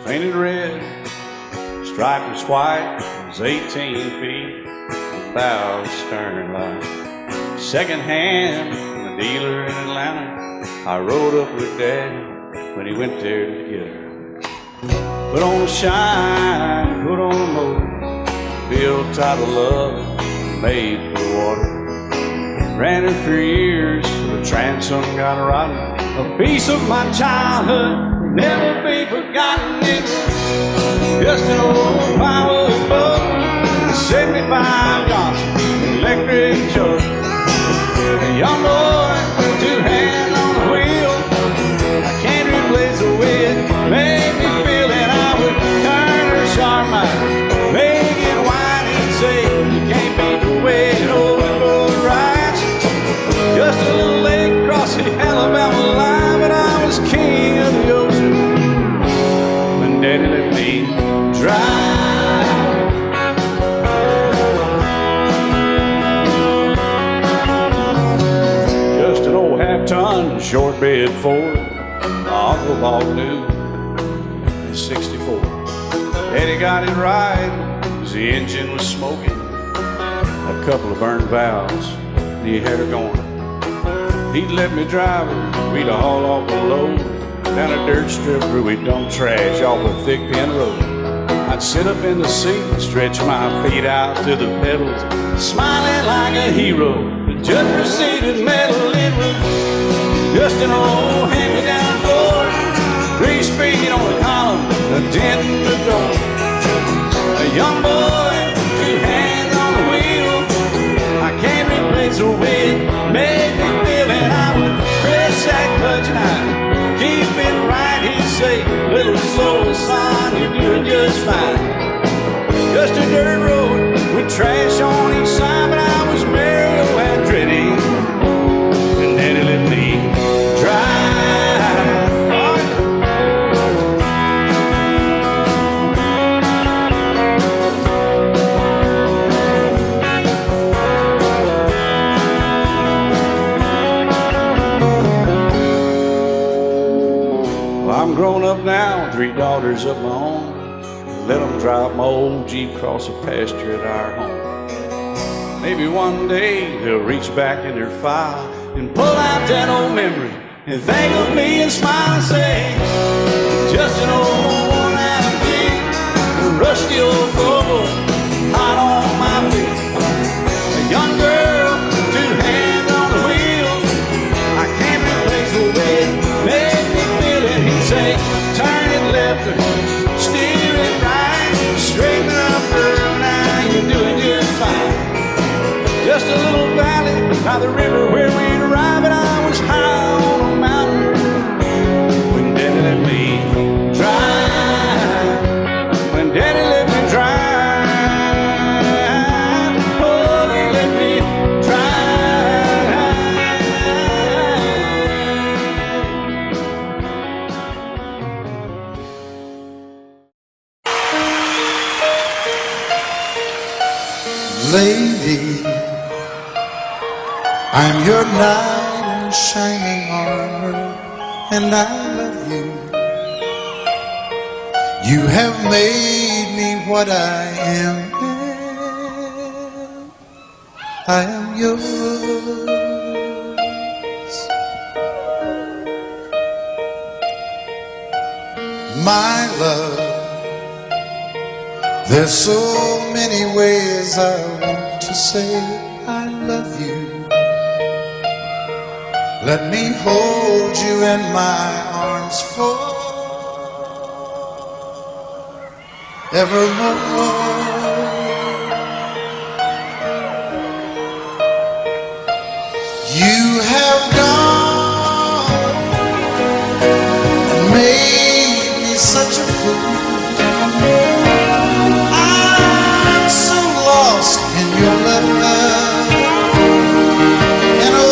painted red, stripe was white, it was 18 feet, the bow was stern line. Second hand from a dealer in Atlanta, I rode up with Daddy when he went there to get her. Put on a shine, put on a motor, built out of love, made for the water. Ran her for years, the transom got rotten. A piece of my childhood, never be forgotten. It's just an old plywood boat, 75 Johnson, electric choke. A young boy, two hands on the wheel. I can't replace the way it made me feel that I would turn her sharp mind, make it wide and say, you can't beat the way it overboard rides. Just a little lake across the Alabama line, but I was king of the ocean when Daddy let me drive. Just an old half-ton short bed Ford, my uncle bought new in '64. Daddy got it right, 'cause the engine was smoking, a couple of burned valves, and he had her going. He'd let me drive her, we'd haul off a load down a dirt strip where we'd dump trash off a thick pin road. I'd sit up in the seat and stretch my feet out to the pedals, smiling like a hero. The judge proceeded metal, it was just an old hand-me-down Ford, 3-speed on the column, a dent in the door. A young boy, two hands on the wheel, I can't replace the way it made me feel. And I would press that clutch and I'd keep it right. He'd say, little slow, son, you're doing just fine. Just a dirt road with trash on each side, but I was Mario Andretti, and Daddy let me drive. I'm grown up now, 3 daughters of my own. Let them drive my old Jeep across the pasture at our home. Maybe one day they'll reach back in their file and pull out that old memory and think of me and smile and say, just an old worn-out Jeep, a rusty old Volvo, hot on my feet. A young girl, 2 hands on the wheel, I can't replace the way it made me feel it. He'd say, turn it left or steer it right, straighten up, girl, now you're doing just fine. Just a little valley by the river where we'd arrive, and I was high on a mountain when Daddy let me drive. When Daddy let me drive, oh, he let me Lady, I'm your knight in shining armor, and I love you. You have made me what I am. I am yours. My love, there's so many ways I want to say I love you. Let me hold you in my arms forevermore. You have gone and made me such a fool. I'm so lost in your love, and oh,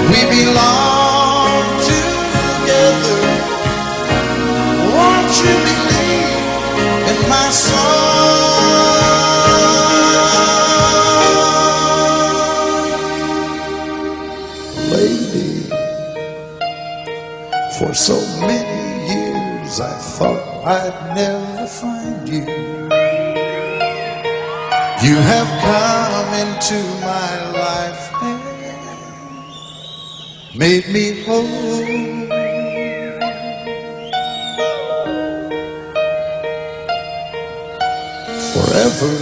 we belong together. Won't you believe in my song? For so many years I thought I'd never find you. You have come into my life and made me whole. Forever,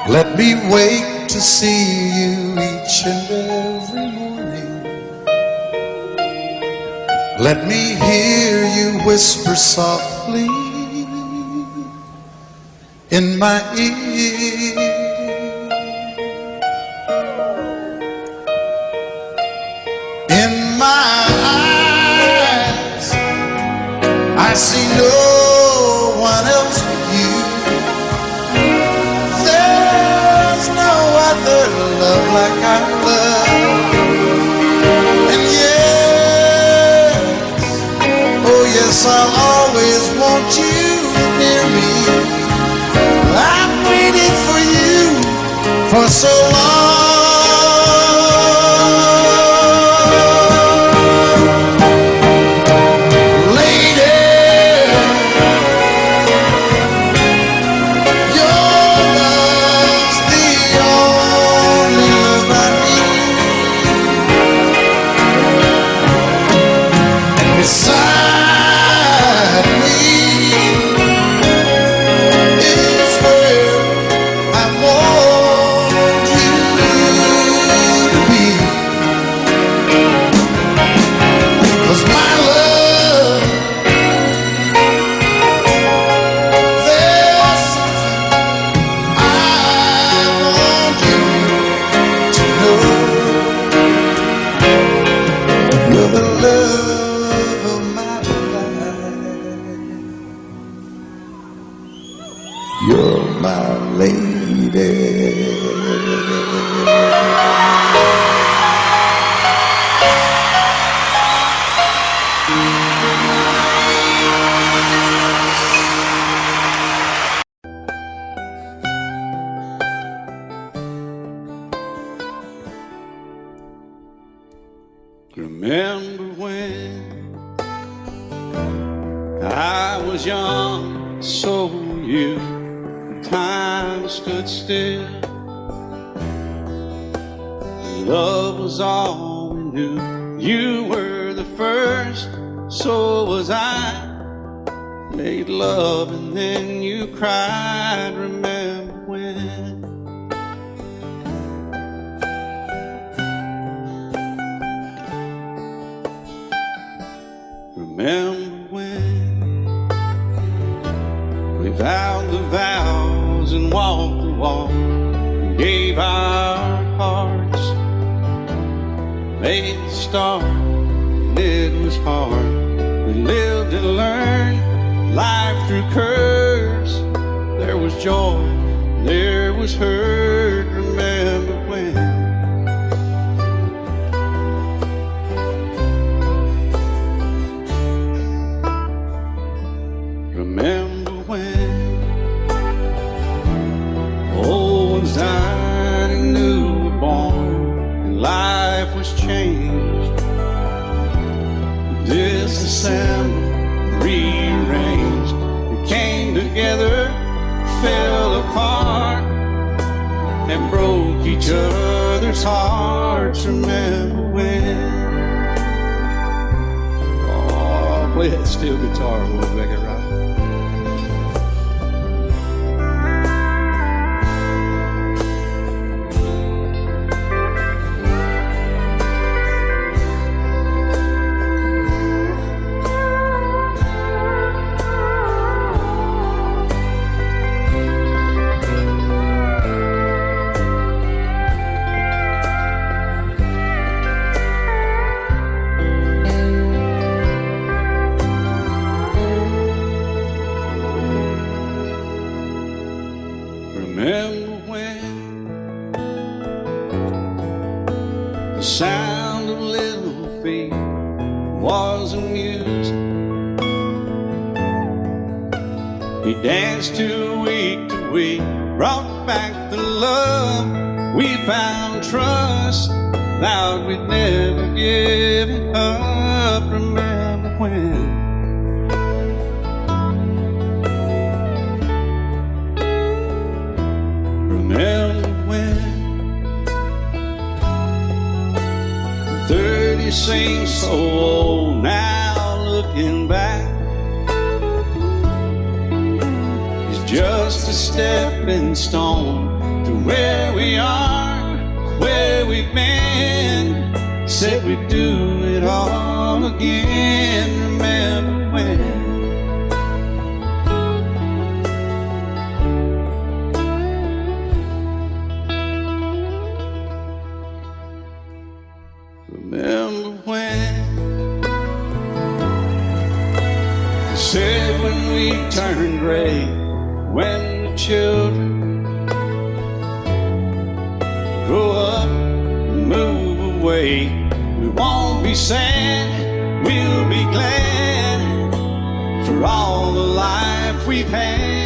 let me wake to see you each and every morning. Let me hear you whisper softly in my ear. In my eyes, I see no one else but you. There's no other love like our love. And yes, oh yes, I'll always want you near me. I've waited for you for so long. Beside me is where I want you to be. 'Cause my love, there's something I want you to know. You're the love of my life. You're my lady. Remember when I was young, so were you. Time stood still. Love was all we knew. You were the first, so was I. Made love and then you cried. Remember when? Remember when we vowed the vows and walked the walk, and gave our hearts, made the start, and it was hard. We lived and learned life through curves. There was joy, there was hurt. Remember when? Remember when old ones died and new were born, and life was changed, disassembled, rearranged. We came together, fell apart, and broke each other's hearts. Remember when? Oh, play that steel guitar a little bit, right? Remember when the sound of little feet was a music? We danced to week, brought back the love. We found trust vowed we'd never give it up. Remember when? Remember when? 30 seems so old now, looking back. It's just a stepping stone to where we are, where we've been. Said we'd do it all again. Remember when? Remember when? They said when we turn gray, when the children grow up and move away, we won't be sad, we'll be glad for all the life we've had.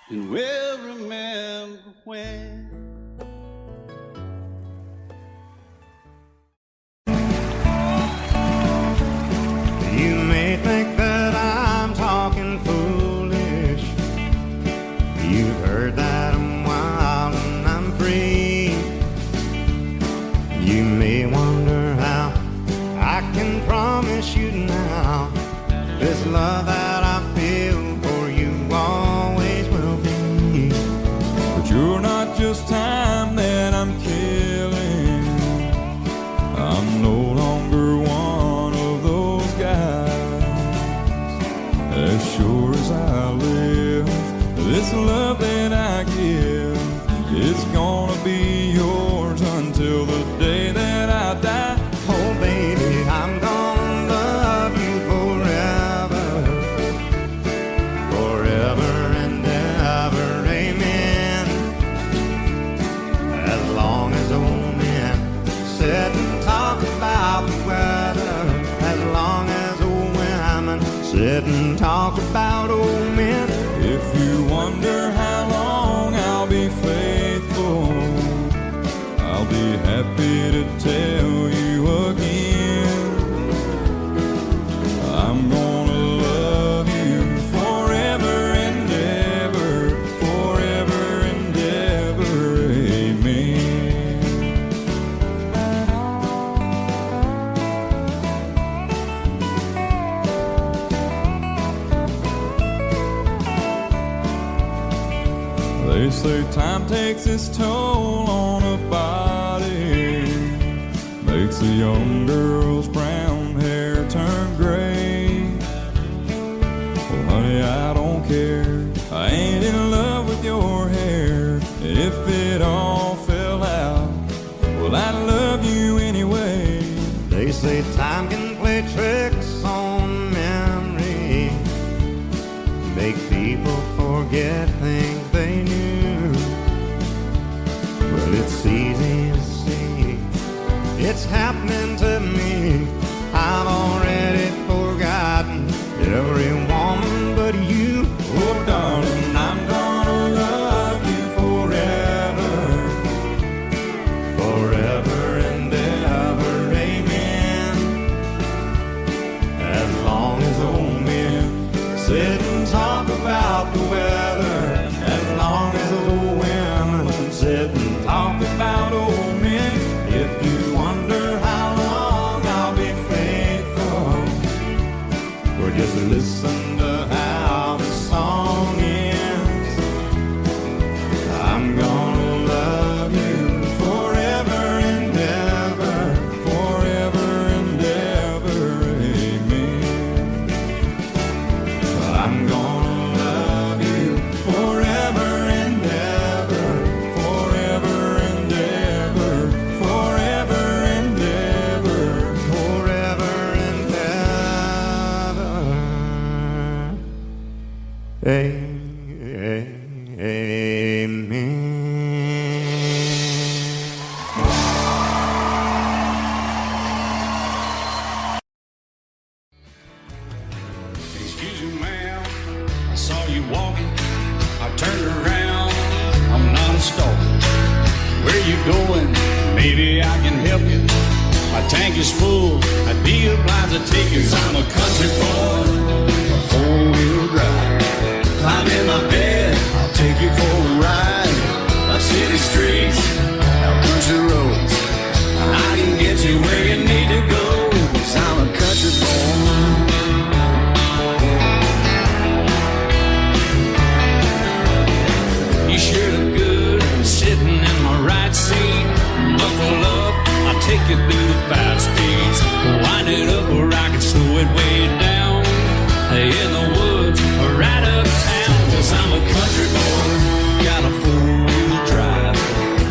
And we'll remember when. You may think that I'm talking foolish. You've heard that I'm wild and I'm free. You may wonder how I can promise you now this love that I feel for you always will be. But you're not just time that I'm killing. I'm no longer one of those guys. As sure as I live, this love that I give is gonna be yours until the day that I die. Oh baby, I'm gonna love you forever, forever and ever, amen. As long as old men sit and talk about the weather, as long as old women sit and talk about old men. If you wonder how long I'll be faithful, I'll be happy to tell you again. I'm gonna love you forever and ever, forever and ever, amen. They say time takes its toll on a body, makes a young girl's brown hair turn gray. Well, honey, I don't care. I ain't in love with your hair. And if it all fell out, well, I'd love you anyway. They say time can play tricks on memory, make people forget things they knew. Well, it's easy to see, it's happening to me. I've already forgotten every woman but you. Oh darling, I'm gonna love you forever, forever and ever, amen. As long as old men sit and talk about the weather, as long as old women sit and talk about old men. If you wonder how long I'll be faithful, or just listen to how the song ends, I'm gonna love you forever and ever, forever and ever, amen. I'm gonna love you forever and ever, forever and ever, forever and ever, forever and ever, amen. Excuse me, ma'am, I saw you walking, I turned around. I'm not a stalker. Where you going? Maybe I can help you. My tank is full, I'd be obliged to take you. 'Cause I'm a country boy, a four-wheel drive. Climb in my bed, I'll take you for a ride. Up city streets, out country roads, I can get you where you need to go. 'Cause I'm a country boy. You sure look good sitting in my right seat. Buckle up, I'll take you through the 5 speeds. Wind it up or I can slow it way down. In the woods or right uptown. 'Cause I'm a country boy, got a 4-wheel drive.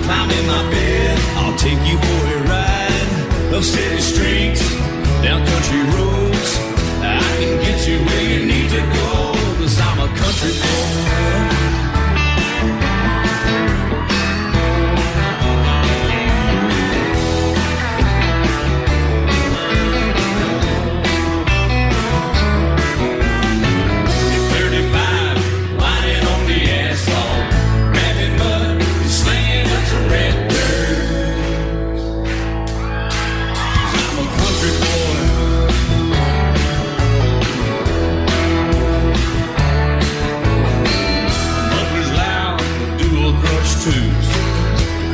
Climb in my bed, I'll take you for a ride. Up city streets, down country roads, I can get you where you need to go. 'Cause I'm a country boy.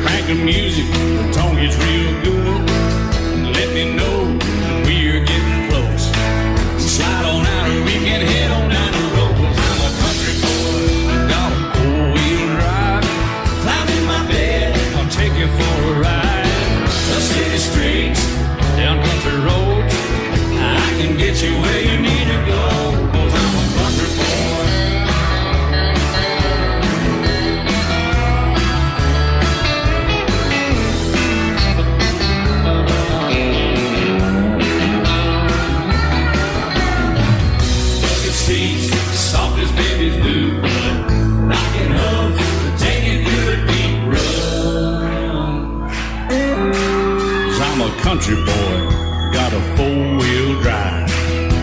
Crank the music, the tone gets real good. Let me know when we're getting close. Slide on out and we can head on down the road. 'Cause I'm a country boy, got a 4-wheel drive. Climb in my bed, I'll take you for a ride. Up city streets, down country roads, I can get you where you need to go. 'Cause I'm a country boy. Soft as babies do, but rocking up to take it through a deep run. 'Cause I'm a country boy, got a 4-wheel drive.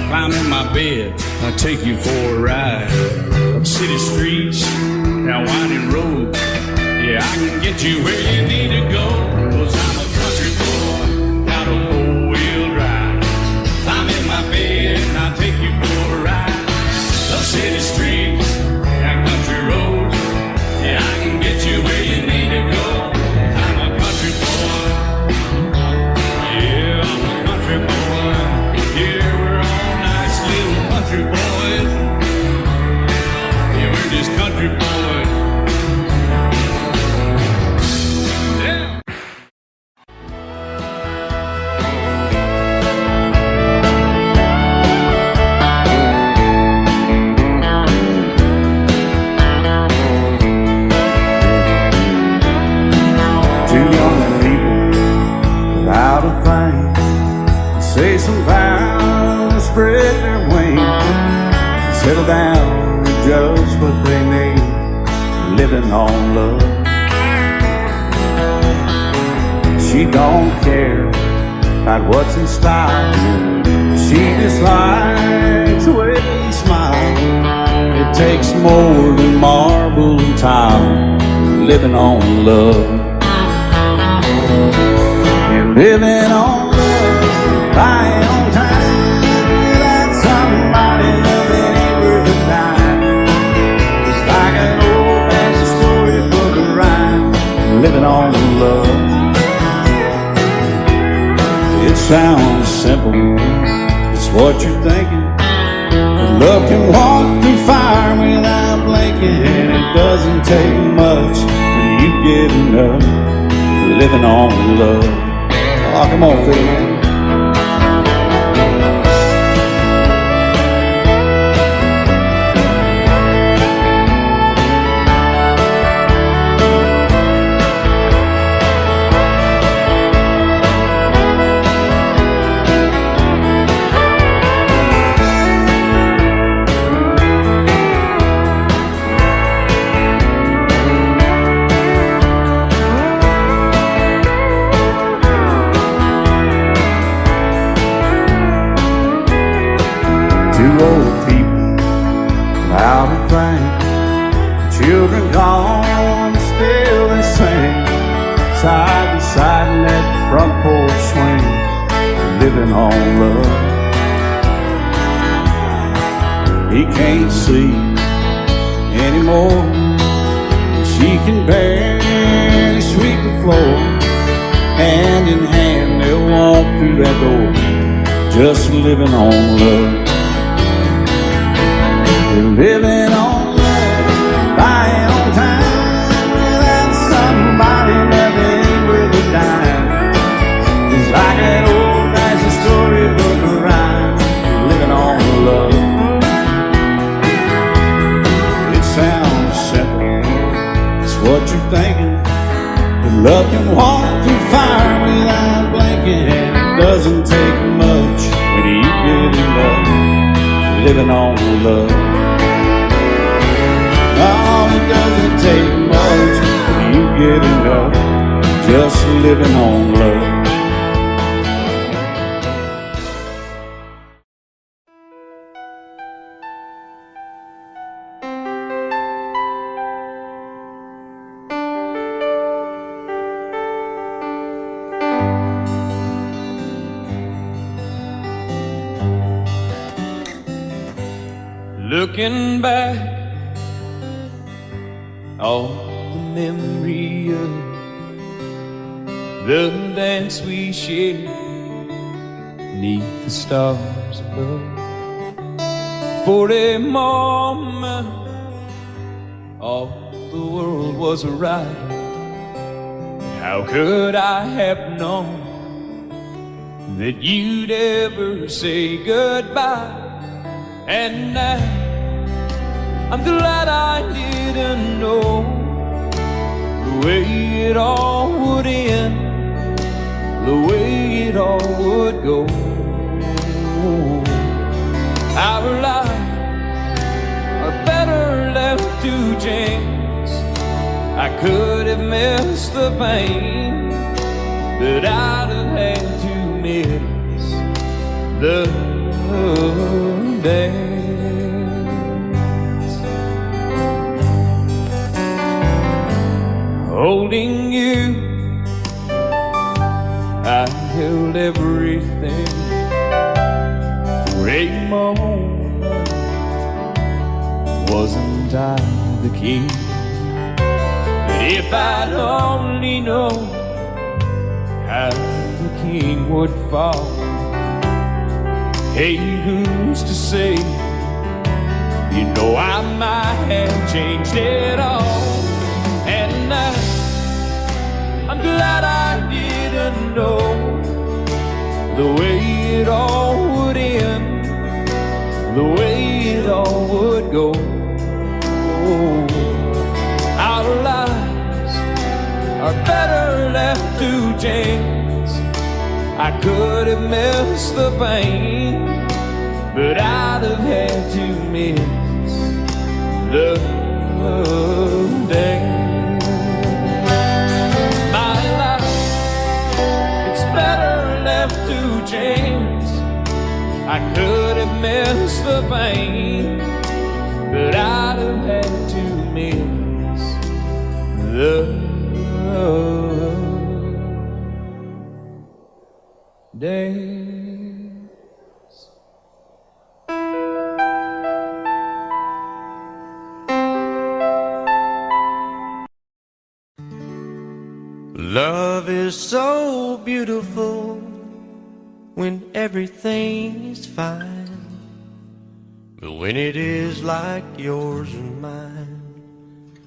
Climb in my bed, I'll take you for a ride. Up city streets, down winding roads, yeah, I can get you where you need to go. 'Cause I'm a country boy, got a 4-wheel drive. Climb in my bed, and I'll take you for a ride. Up city streets, down country roads, yeah, I can get you where you need to go. I'm a country boy, yeah, I'm a country boy. Yeah, we're all nice little country boys. Yeah, we're just country boys. Yeah. Say some vows to spread their wings, settle down to just what they need, living on love. She don't care about what's in style, she just likes the way he smiles. It takes more than marble and tile, living on love. You're living on buying on time without somebody loving ain't worth a dime. It's like an old-fashioned storybook of rhyme, living on love. It sounds simple, it's what you're thinking. But love can walk through fire without blinking, and it doesn't take much when you get enough, living on love. Oh, come on, Phil. Two old people I'll be frank, children gone, but still they sing side by side in that front porch swing, living on love. He can't sleep anymore, she can barely sweep the floor. Hand in hand they'll walk through that door, just living on love. They're living on love, buying on time without somebody that ain't worth a dime. It's like that old-fashioned storybook rhyme, living on love. It sounds simple, it's what you're thinking. But love can walk through fire without blinking, and it doesn't take much when you get in love, living on love. Oh, it doesn't take much when you get in love, just living on love. Looking back on the memory of the dance we shared beneath the stars above. For a moment all the world was right. How could I have known that you'd ever say goodbye? And now I'm glad I didn't know the way it all would end, the way it all would go. Our lives are better left to chance. I could have missed the pain, but I'd have had to miss the dance. Holding you, I held everything. For a moment, wasn't I the king? But if I'd only known how the king would fall, hey, who's to say? You know I might have changed it all. And I'm glad I didn't know the way it all would end, the way it all would go. Our lives are better left to chance. I could have missed the pain, but I'd have had to miss the day. My life, it's better left to chance. I could have missed the pain, but I'd have had to miss the days. Love is so beautiful when everything is fine, but when it is like yours and mine,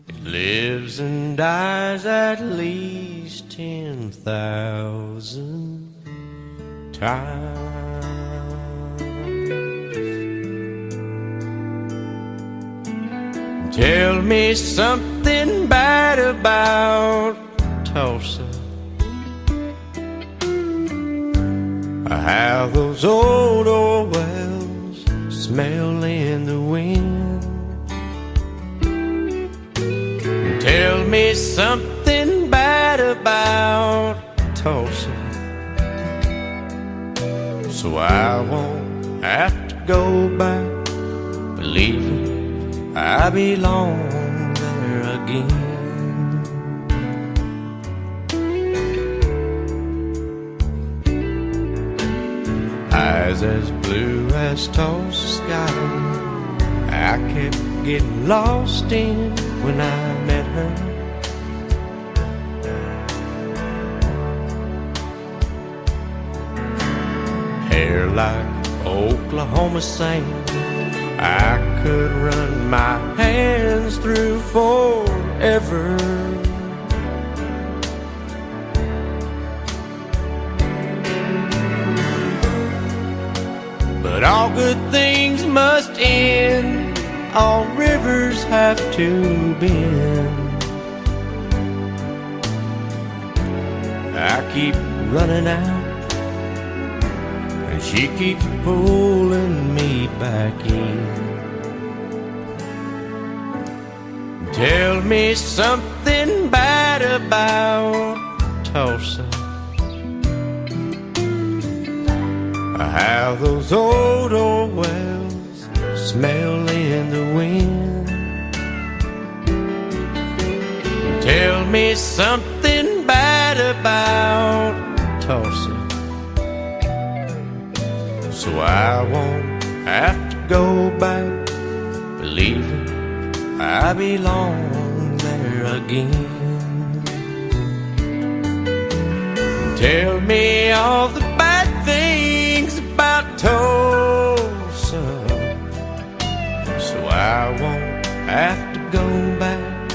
it lives and dies at least 10,000 times. Tell me something bad about Tulsa, how those old wells smell in the wind. Tell me something bad about Tulsa, so I won't have to go back believing I belong there again. Eyes as blue as Tulsa sky, I kept getting lost in when I met her. Hair like Oklahoma sand, I could run my hands through forever. But all good things must end, all rivers have to bend. I keep running out, and she keeps pulling me back in. Tell me something bad about Tulsa, how those old wells smell in the wind. Tell me something bad about Tulsa, so I won't have to go back believing I belong there again. Tell me all the bad things about Tulsa, so I won't have to go back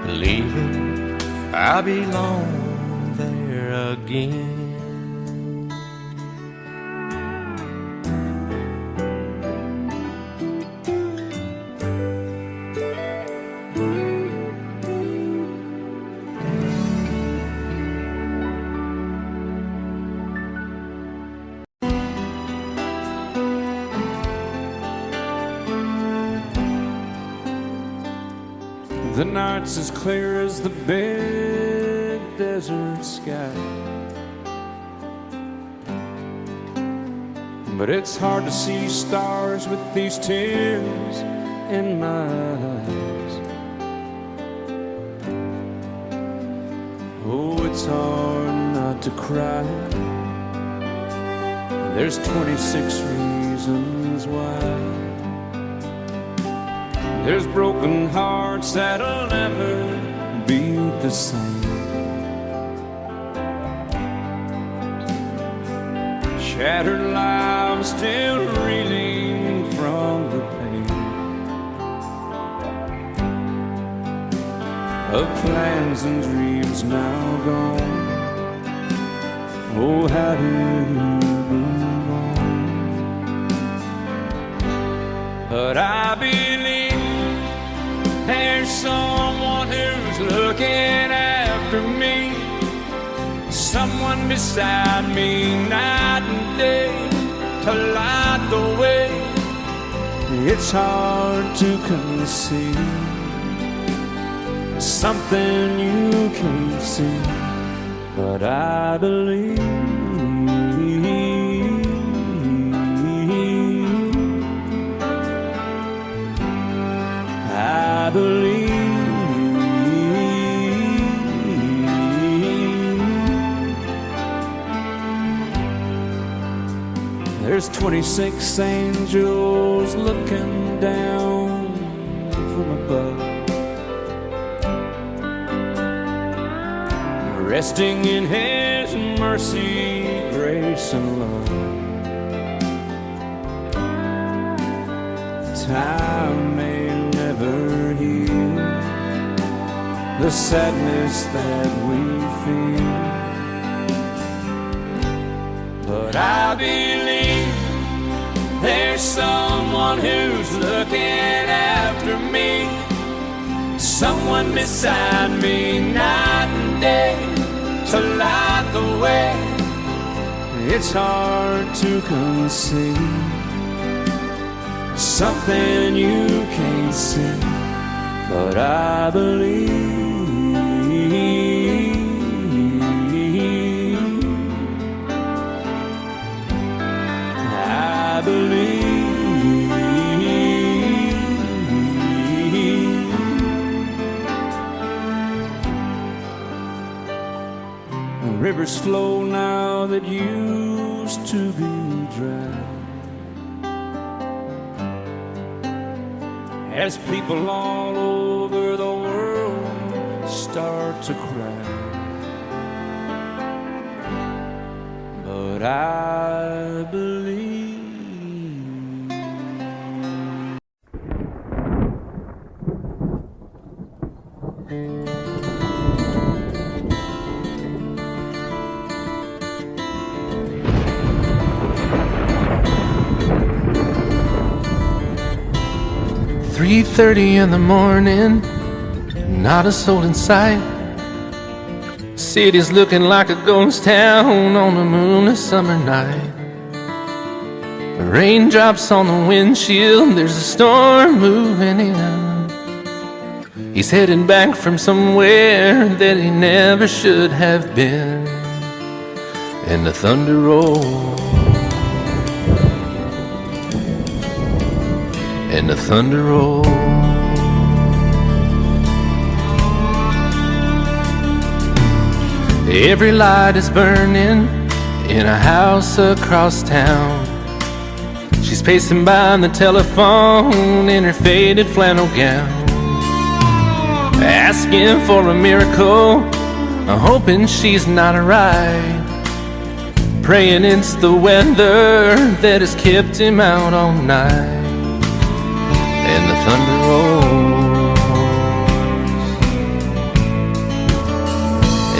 believing I belong there again. The night's as clear as the big desert sky, but it's hard to see stars with these tears in my eyes. Oh, it's hard not to cry. There's 26 reasons why. There's broken hearts that'll never be the same. Shattered lives still reeling from the pain of plans and dreams now gone. Oh, how do you move on? But I believe there's someone who's looking after me, someone beside me night and day to light the way. It's hard to conceive something you can't see, but I believe. I believe. There's 26 angels looking down from above, resting in His mercy, grace, and love. Time may never heal the sadness that we feel, but I believe there's someone who's looking after me, someone beside me night and day to light the way. It's hard to conceive something you can't see, but I believe. I believe. rivers flow now that used to be dry. As people all over the world start to cry. But I believe. "3:30 in the morning, not a soul in sight. City's looking like a ghost town on a moonless summer night. Raindrops on the windshield, there's a storm moving in. He's heading back from somewhere that he never should have been. And the thunder rolls, and the thunder rolls. Every light is burning in a house across town. She's pacing by the telephone in her faded flannel gown, asking for a miracle, hoping she's not right, praying it's the weather that has kept him out all night. And the thunder rolls,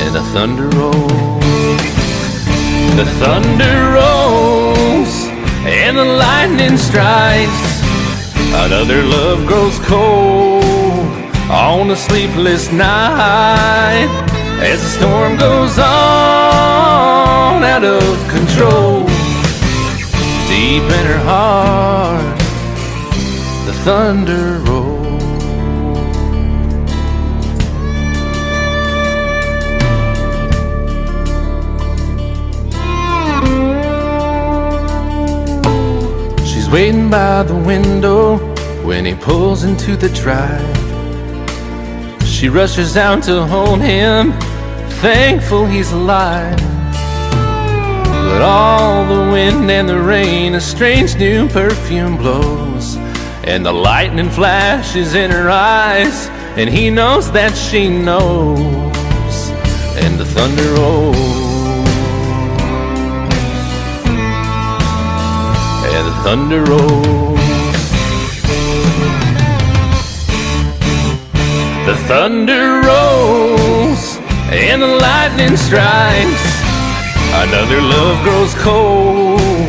and the thunder rolls. The thunder rolls, and the lightning strikes. Another love grows cold on a sleepless night, as the storm goes on out of control. Deep in her heart, the thunder rolls. She's waiting by the window when he pulls into the drive. She rushes out to hold him, thankful he's alive. But all the wind and the rain, a strange new perfume blows, and the lightning flashes in her eyes, and he knows that she knows. And the thunder rolls, and the thunder rolls. The thunder rolls, and the lightning strikes. Another love grows cold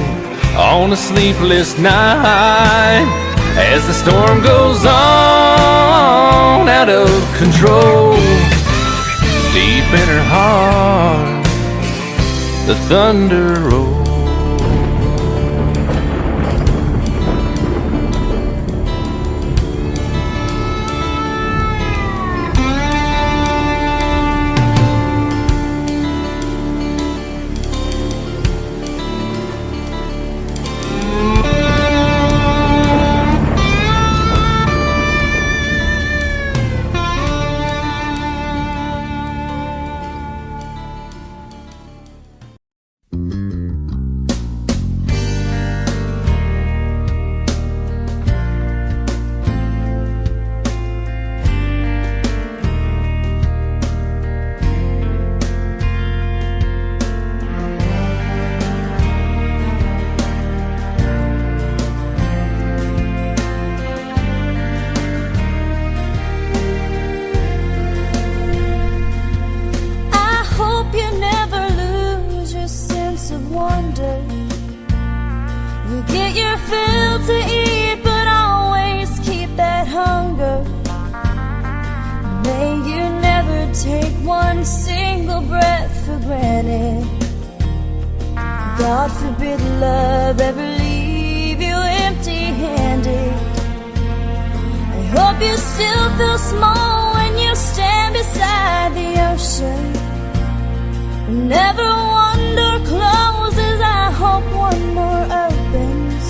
on a sleepless night, as the storm goes on out of control. Deep in her heart, the thunder rolls. God forbid love ever leave you empty-handed. I hope you still feel small when you stand beside the ocean. Never one door closes, I hope one more opens.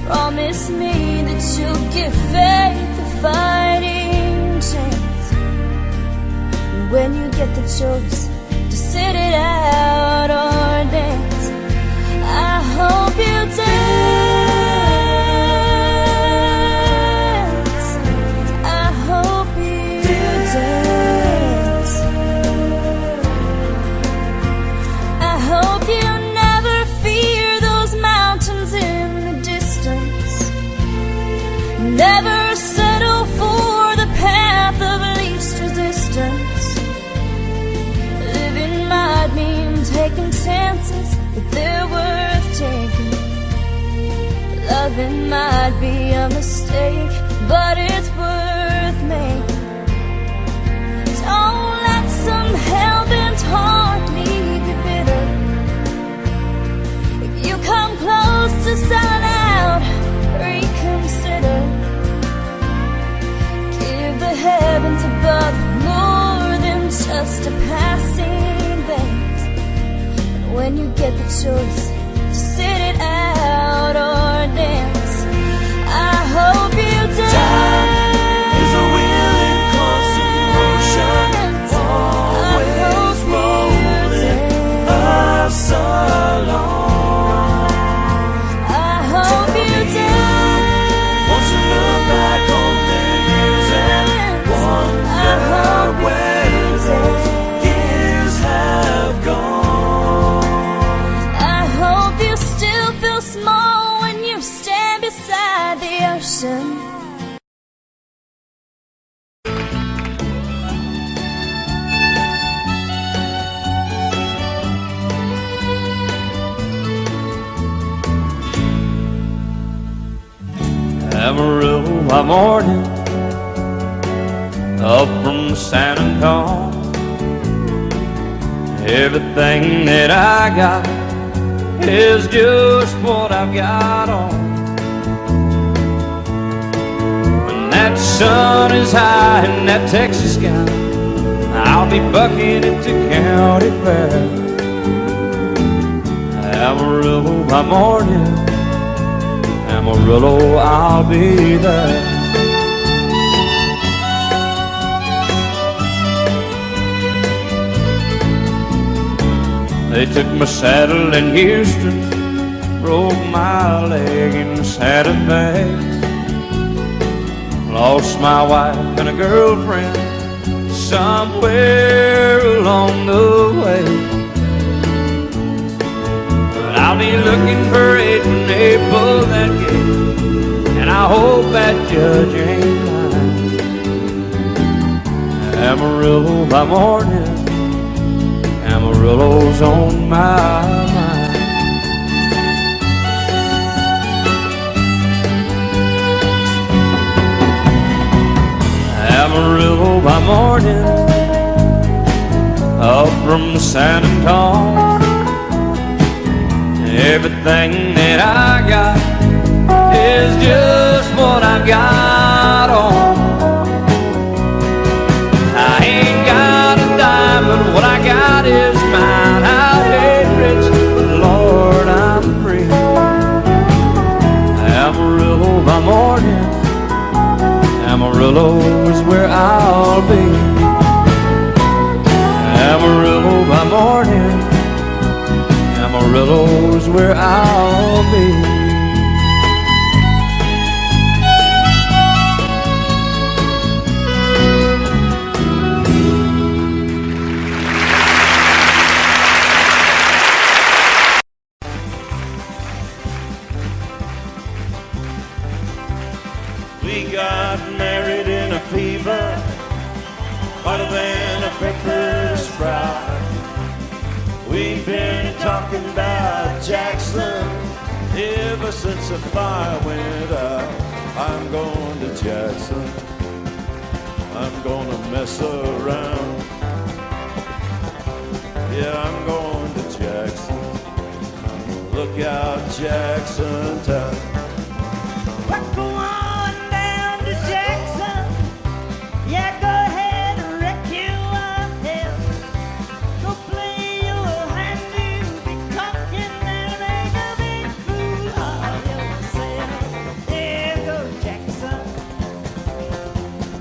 Promise me that you'll give faith a fighting chance. And when you get the choice to sit it out or dance. I hope you dance. I hope you dance. I hope you never fear those mountains in the distance. Never settle for the path of least resistance. Living might mean taking chances, but they're worth taking. Loving might be a mistake, but it's worth making. Don't let some hell-bent heart leave you bitter. If you come close to selling out, reconsider. Give the heavens above more than just a passing glance. And when you get the choice to sit it out or dance, I hope you dance. Time is a wheel in constant motion, always rolling us along. I hope you dance. Won't you look back on the years and wonder where those years have gone? I hope you still feel small when you stand beside the ocean. Amarillo by morning, up from San Antonio. Everything that I got is just what I've got on. When that sun is high in that Texas sky, I'll be bucking into county fair. Amarillo by morning, Amarillo, I'll be there. They took my saddle in Houston, broke my leg in Santa Fe. Lost my wife and a girlfriend somewhere along the way. But I'll be looking for it when they pull that gate, and I hope that judge ain't lying. Amarillo by morning, Amarillo's on my mind. Amarillo by morning, up from San Antonio. Everything that I got is just what I've got on. I ain't got a dime, but what I got is mine. I ain't rich, but Lord, I'm free. Amarillo by morning, Amarillo is where I'll be. Amarillo by morning, Amarillo's where I'll be. We got married in a fever, hotter than a pepper sprout. We've been talking about Jackson ever since the fire went out. I'm going to Jackson, I'm gonna mess around. Yeah, I'm going to Jackson, look out Jackson town. We're going down to Jackson. Yeah, go ahead and wreck you up here. Go play your hand, you be talking and make a big fool of yourself. Yeah, go Jackson.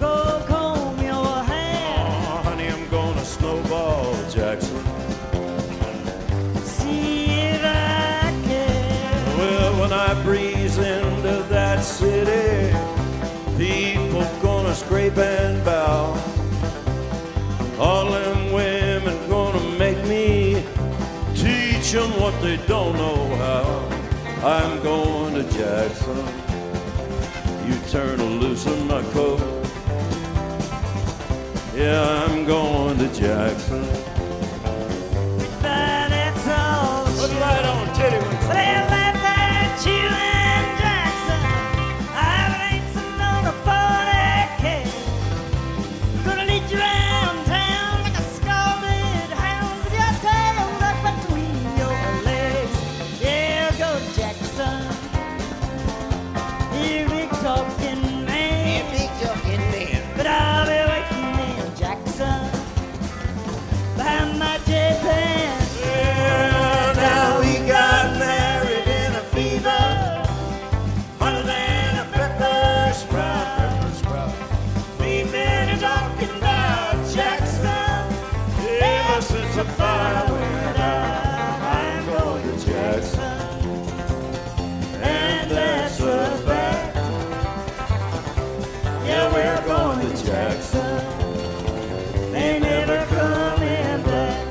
Go comb your hair. Oh, honey, I'm gonna snowball Jackson. city. People gonna scrape and bow. All them women gonna make me teach them what they don't know how. I'm going to Jackson. You turn loose on my coat. Yeah, I'm going to Jackson. But it's all Put the light on, titty. They laugh at you in Jackson. I'm racing on a 40K. Gonna lead you around town like a scalded hound with your tail tucked between your legs. Yeah, go Jackson. You big talking man. But I'll be waiting in Jackson behind my J-Pan. Yeah, now we got married in a fever, hotter than a pepper sprout. We've been talking about Jackson ever since the fire went out. I'm going to Jackson, and that's a fact. Yeah, we're going to Jackson. They never coming back.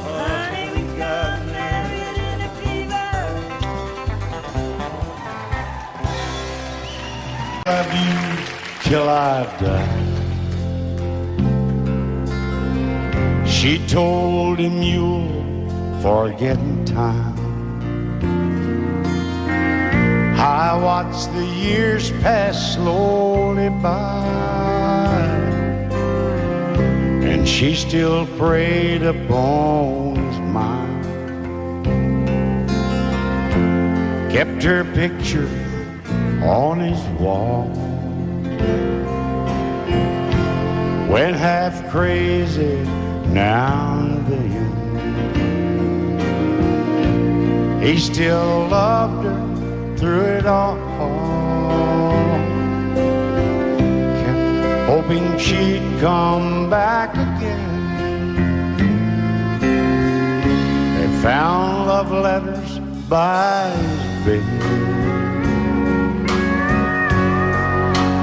Honey, we got married in a fever. Love you till I die. She told him you'll forget in time. I watched the years pass slowly by, and she still preyed upon his mind. Kept her picture on his wall. Went half crazy now and then. He still loved her through it all. Kept hoping she'd come back again. They found love letters by his bed,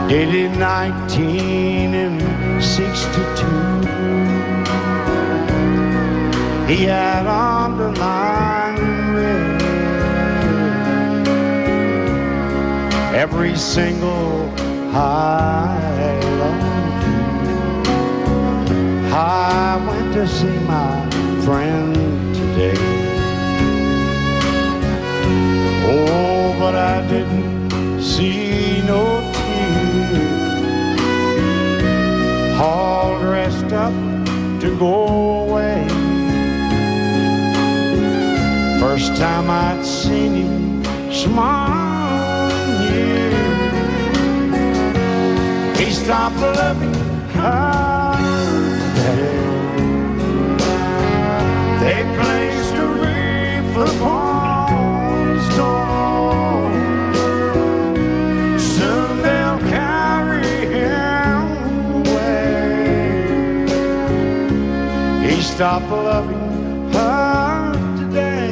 dated 1962. He had underlined red every single I love you. I went to see my friend today. Oh, but I didn't see no tears. All dressed up to go away. First time I'd seen him smile in years. He stopped loving her today. They placed a wreath upon his door. Soon they'll carry him away. He stopped loving her today.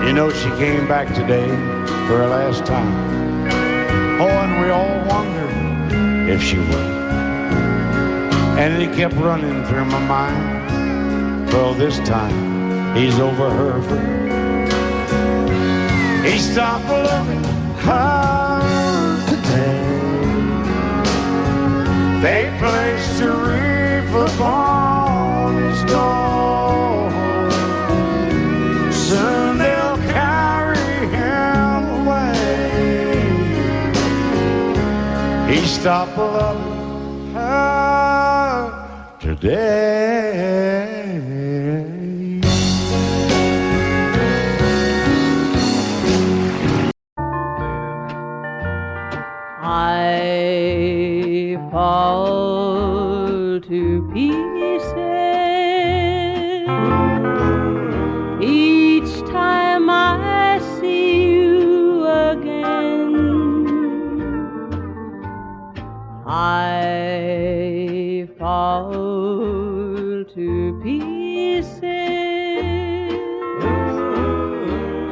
You know, she came back today for her last time. Oh, and we all wondered if she would. And it kept running through my mind. Well, this time he's over her for good. He stopped loving her today. They placed a wreath upon his door. Soon they'll carry him away. He stopped loving her today. I fall to pieces each time I see you again. I fall to pieces.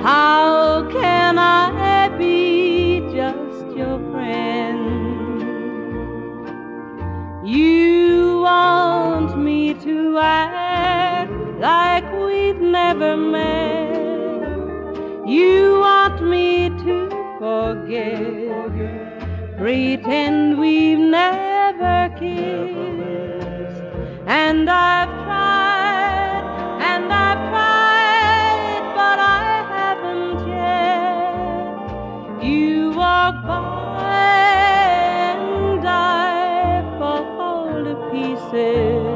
How can I be just your friend? You want me to act like we've never met. You want me to forget, pretend we've never kissed. And I've tried, but I haven't yet. You walk by and I fall to pieces.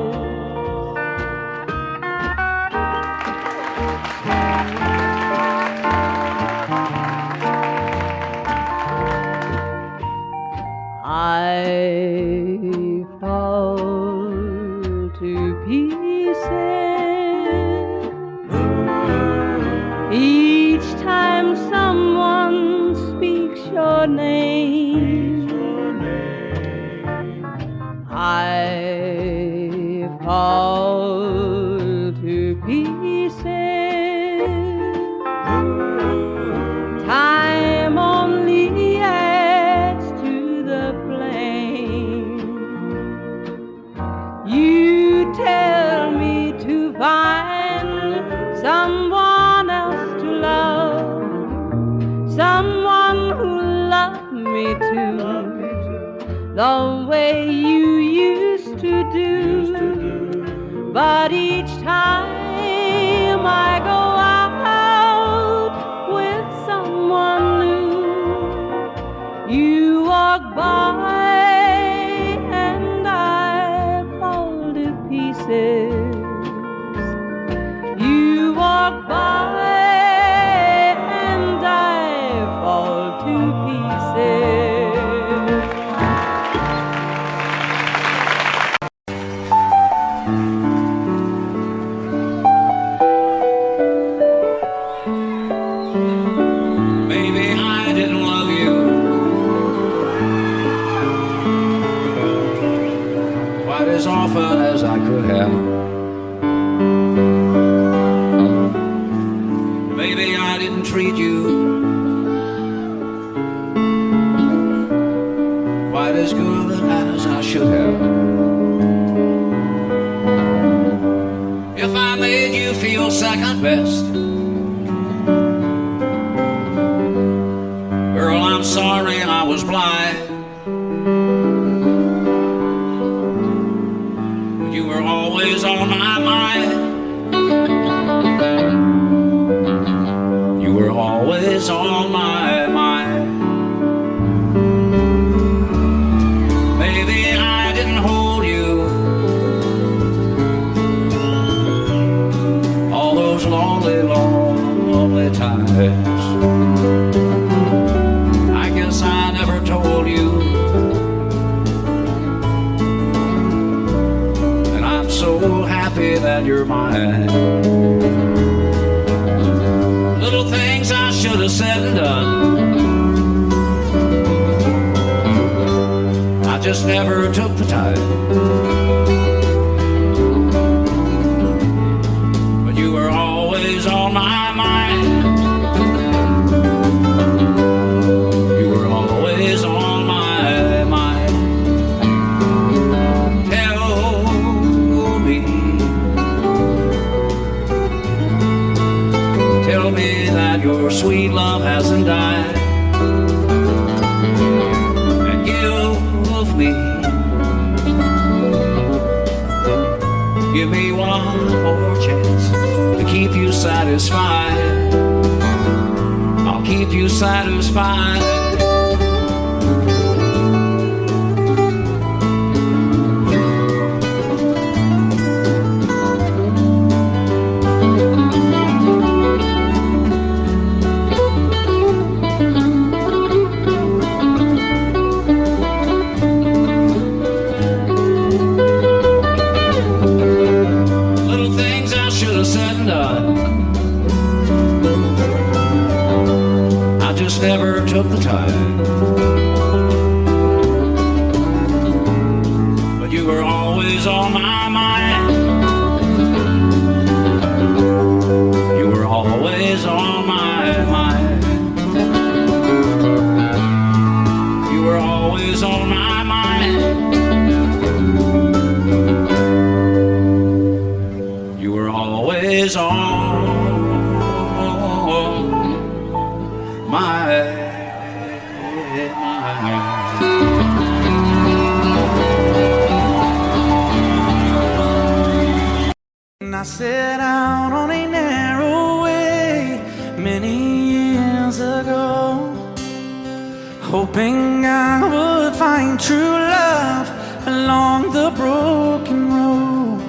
I fall to pieces each time someone speaks your name. I fall to pieces. Time only adds to the flame. You tell me to find someone else to love, someone who loved me too, the way you used to do. But each time I go out with someone new, you walk by and I fall to pieces. You walk by and I fall to pieces. Maybe I didn't love you quite as often as I could have. Maybe I didn't treat you quite as good as I should have. If I made you feel second best, girl, I'm sorry I was blind. You were always on my mind. You were always on my mind. Maybe I didn't hold you all those lonely, lonely times. I guess I never told you, and I'm so happy that you're mine. Little things I should have said and done, I just never took the time. But you were always on my mind. You were always on my mind. Tell me that your sweet love hasn't died, and give me one more chance to keep you satisfied. I'll keep you satisfied. Never took the time, but you You were always on my mind. You were always on my mind. You were always on my mind. You were always on my mind. I set out on a narrow way many years ago, hoping I would find true love along the broken road.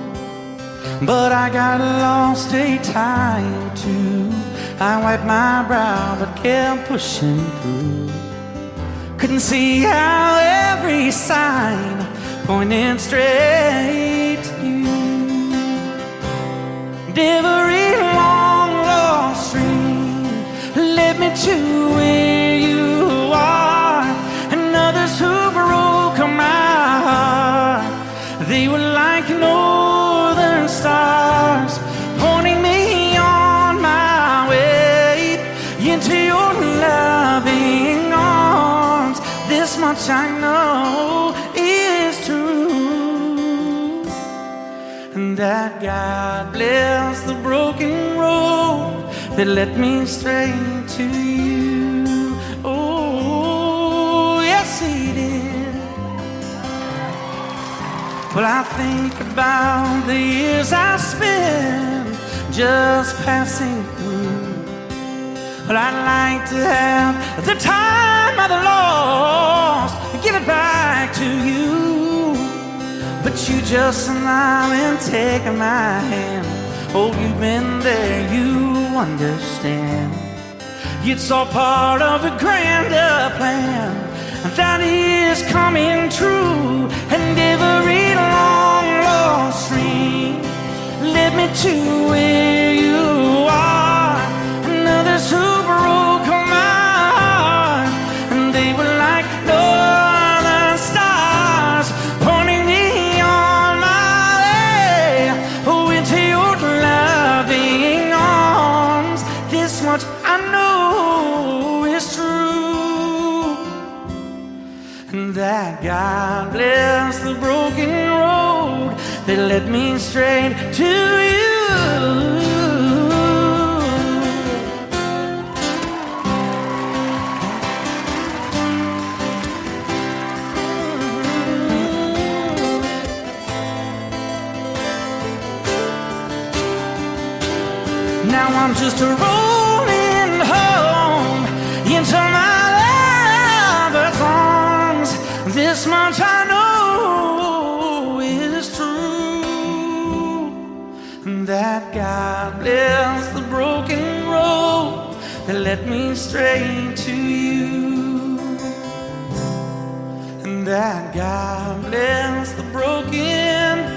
But I got lost a time or two. I wiped my brow but kept pushing through. Couldn't see how every sign pointed straight to you. Every long lost stream led me to where you are, and others who broke my heart, they were like northern stars, pointing me on my way into your loving arms. This much I know is true, and that God bless the broken road that led me straight to you. Oh, yes, He did. Well, I think about the years I spent just passing through. Well, I'd like to have the time I've lost, give it back to you. But you just smile and take my hand. Oh, you've been there, you understand. It's all part of a grander plan that is coming true. And every long lost stream led me to where you are, and others who broke my heart, and they were like northern stars, pointing me on my way, oh, into your loving arms. This much I know is true, and that God bless the broken road that led me straight to you. Now I'm just rolling home into my lover's arms. This much I know is true, and that God bless the broken road that led me straight to you, and that God bless the broken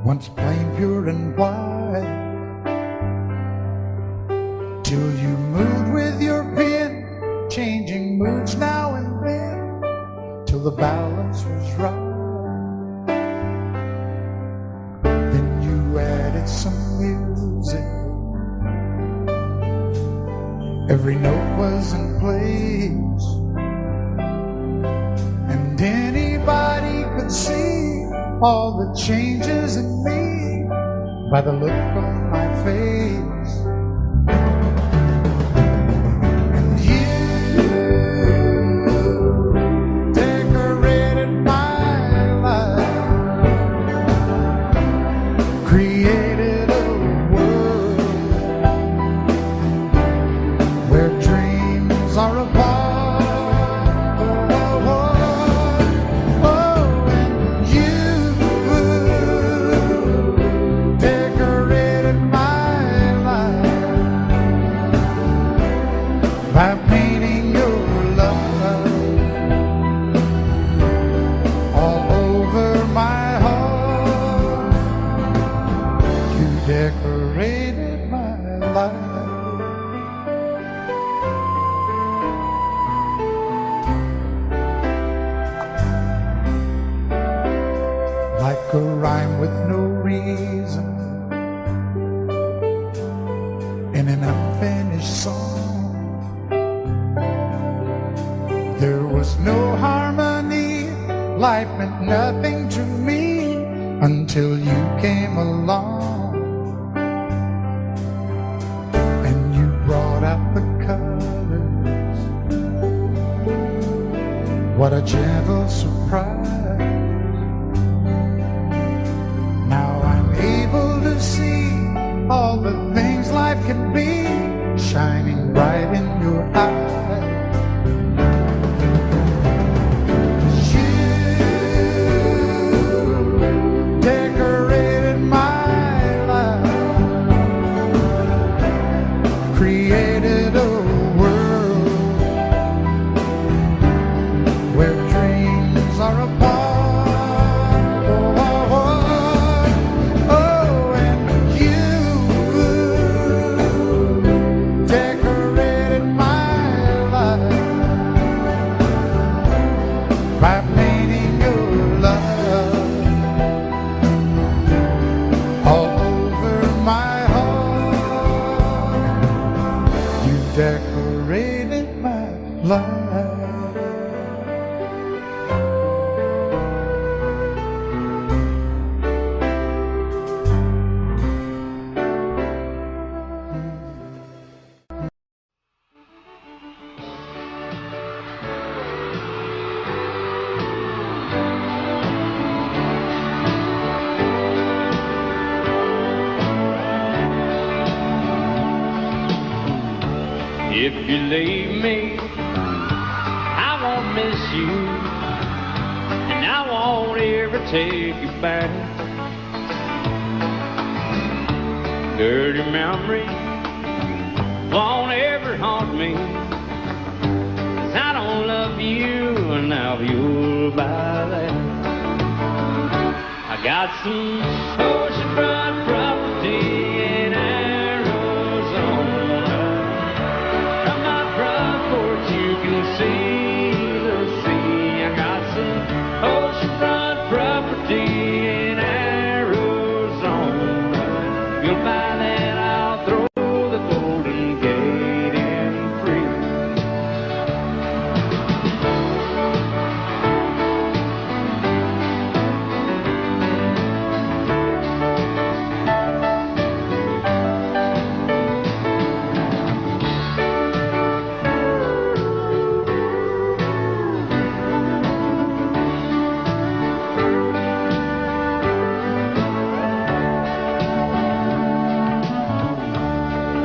once plain, pure and white, till you moved with your pen, changing moods now and then, till the balance was right. Then you added some music, every note was in place, and anybody could see all the changes in me by the look on my face. And you decorated my life time with no reason in an unfinished song. There was no harmony, life meant nothing to me until you came along and you brought out the colors. What a gentle surprise. Now I'm able to see all the things life can be shining bright in your eyes. If you leave me, I won't miss you, and I won't ever take you back. Dirty memory won't ever haunt me, 'cause I don't love you, and now you'll buy that. I got some oceanfront property in Arizona. From my front porch you can see the sea. I got some oceanfront property in Arizona. You'll buy that, I'll throw the Golden Gate in free.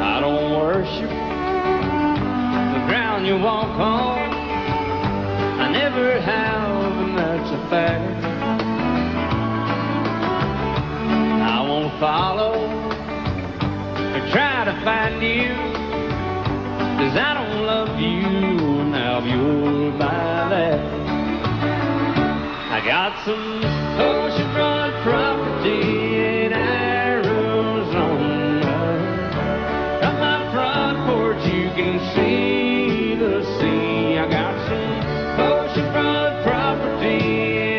I don't worship the ground you walk on. I never have, and that's a fact. I won't follow or try to find you, 'cause I don't love you, now you'll buy that. I got some oceanfront property in Arizona. From my front porch you can see the sea. I got some oceanfront property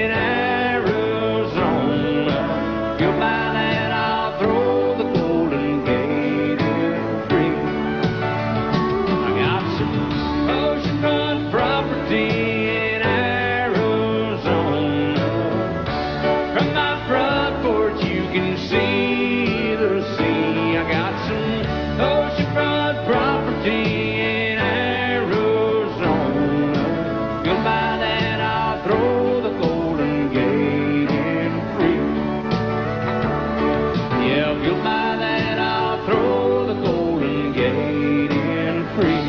in Arizona. You'll buy that, I'll throw the Golden Gate in free. I got some oceanfront property in Arizona. From my front porch you can see the sea. I got some oceanfront property in Arizona. You'll buy that, I'll throw the Golden Gate in free. Yeah, if you'll buy that, I'll throw the Golden Gate in free.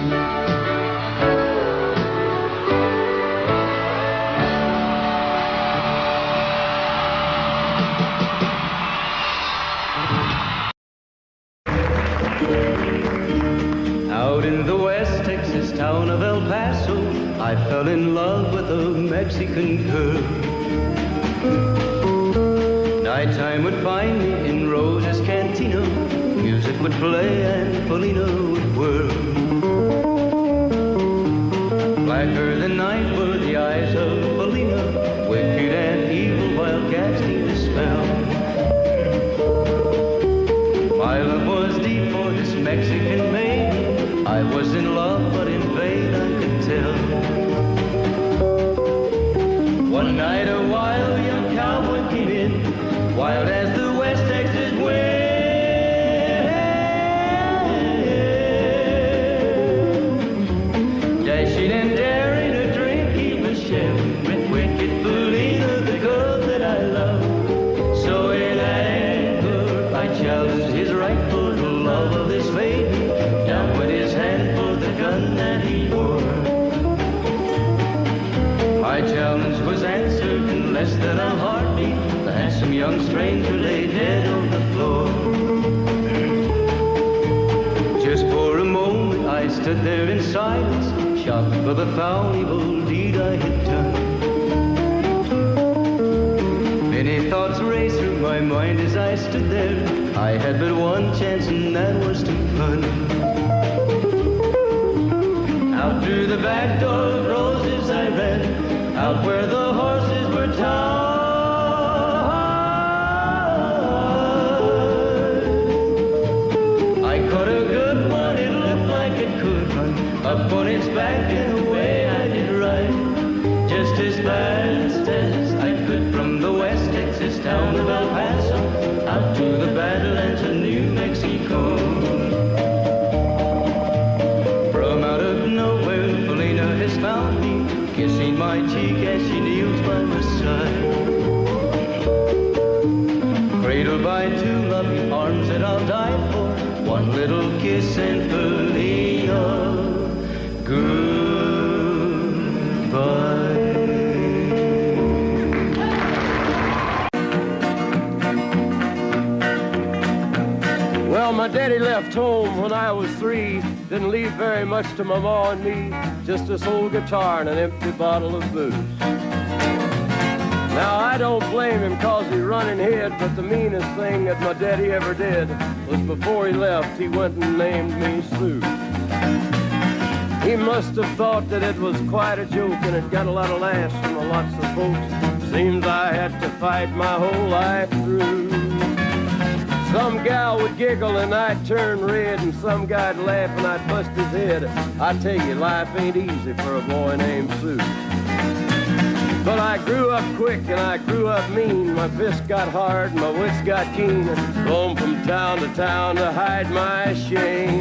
Out in the West Texas town of El Paso, I fell in love with a Mexican girl. Nighttime would find me in Rose's Cantina. Music would play and Polina would whirl. Blacker than night were the eyes of Polina, wicked and evil while casting a spell. I was in love, but in vain I could tell. One night a wild young cowboy came in, wild as the West Texas wind. Dashing and daring to drink he was sharing with wicked Felina, the girl that I love. So in anger I challenged his rightful love of this maiden. Down with his hand for the gun that he wore. My challenge was answered in less than a heartbeat. The handsome young stranger lay dead on the floor. Just for a moment I stood there in silence, shocked for the foul evil deed I had done. Many thoughts raced through my mind as I stood there. I had but one chance and that was to run. Out through the back door of roses I ran, out where the horses were tied. I caught a good one, it looked like it could run up on its back and away I did ride, just as fast as I could from the West Texas town of El Paso out to the Badlands of New Mexico. From out of nowhere, Felina has found me, kissing my cheek as she kneels by my side. Cradled by two loving arms that I'll die for, one little kiss and Felina, goodbye. Well, my daddy left home when I was 3. Didn't leave very much to my ma and me, just this old guitar and an empty bottle of booze. Now, I don't blame him cause he run and hid, but the meanest thing that my daddy ever did was before he left, he went and named me Sue. He must have thought that it was quite a joke and it got a lot of laughs from lots of folks. Seems I had to fight my whole life through. Some gal would giggle and I'd turn red, and some guy'd laugh and I'd bust his head. I tell you, life ain't easy for a boy named Sue. But I grew up quick and I grew up mean. My fists got hard and my wits got keen. Roamed from town to town to hide my shame.